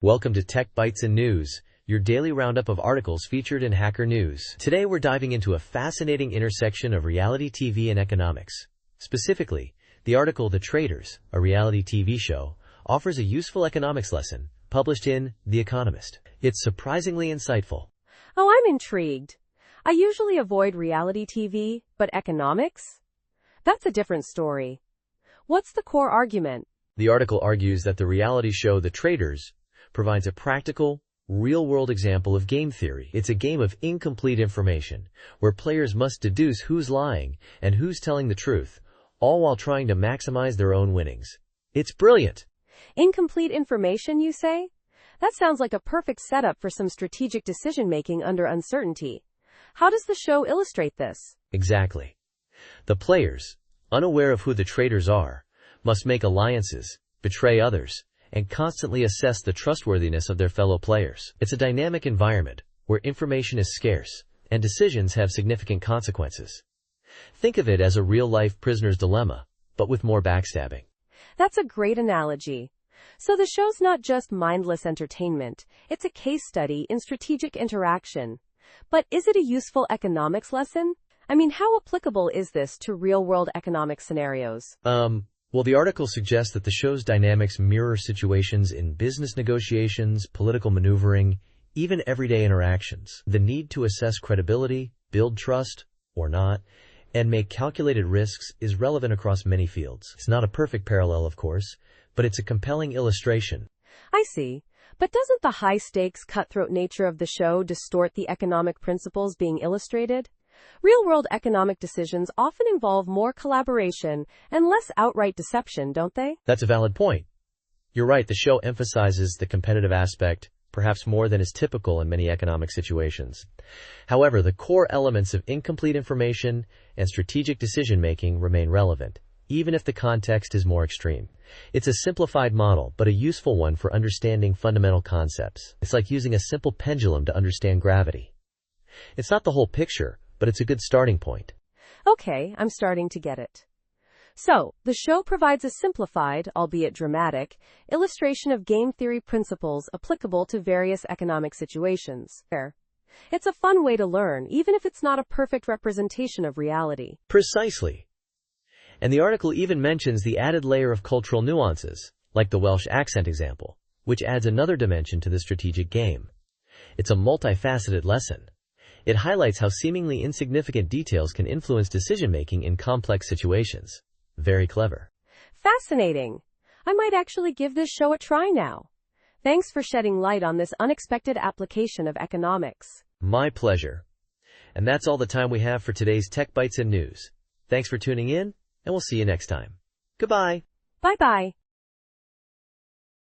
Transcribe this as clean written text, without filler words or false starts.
Welcome to Tech Bytes and News, your daily roundup of articles featured in Hacker News. Today we're diving into a fascinating intersection of reality TV and economics. Specifically, the article The Traitors, a reality TV show, offers a useful economics lesson, published in The Economist. It's surprisingly insightful. Oh, I'm intrigued. I usually avoid reality TV, but economics? That's a different story. What's the core argument? The article argues that the reality show The Traitors provides a practical, real-world example of game theory. It's a game of incomplete information, where players must deduce who's lying and who's telling the truth, all while trying to maximize their own winnings. It's brilliant! Incomplete information, you say? That sounds like a perfect setup for some strategic decision-making under uncertainty. How does the show illustrate this? Exactly. The players, unaware of who the traitors are, must make alliances, betray others, and constantly assess the trustworthiness of their fellow players. It's a dynamic environment where information is scarce and decisions have significant consequences. Think of it as a real-life prisoner's dilemma, but with more backstabbing. That's a great analogy. So the show's not just mindless entertainment, it's a case study in strategic interaction. But is it a useful economics lesson? I mean, how applicable is this to real-world economic scenarios? Well, the article suggests that the show's dynamics mirror situations in business negotiations, political maneuvering, even everyday interactions. The need to assess credibility, build trust, or not, and make calculated risks is relevant across many fields. It's not a perfect parallel, of course, but it's a compelling illustration. I see. But doesn't the high-stakes, cutthroat nature of the show distort the economic principles being illustrated? Real-world economic decisions often involve more collaboration and less outright deception, don't they? That's a valid point. You're right, the show emphasizes the competitive aspect, perhaps more than is typical in many economic situations. However, the core elements of incomplete information and strategic decision-making remain relevant, even if the context is more extreme. It's a simplified model, but a useful one for understanding fundamental concepts. It's like using a simple pendulum to understand gravity. It's not the whole picture, but it's a good starting point. Okay, I'm starting to get it. So, the show provides a simplified, albeit dramatic, illustration of game theory principles applicable to various economic situations. It's a fun way to learn, even if it's not a perfect representation of reality. Precisely. And the article even mentions the added layer of cultural nuances, like the Welsh accent example, which adds another dimension to the strategic game. It's a multifaceted lesson. It highlights how seemingly insignificant details can influence decision-making in complex situations. Very clever. Fascinating. I might actually give this show a try now. Thanks for shedding light on this unexpected application of economics. My pleasure. And that's all the time we have for today's Tech Bytes and News. Thanks for tuning in, and we'll see you next time. Goodbye. Bye-bye.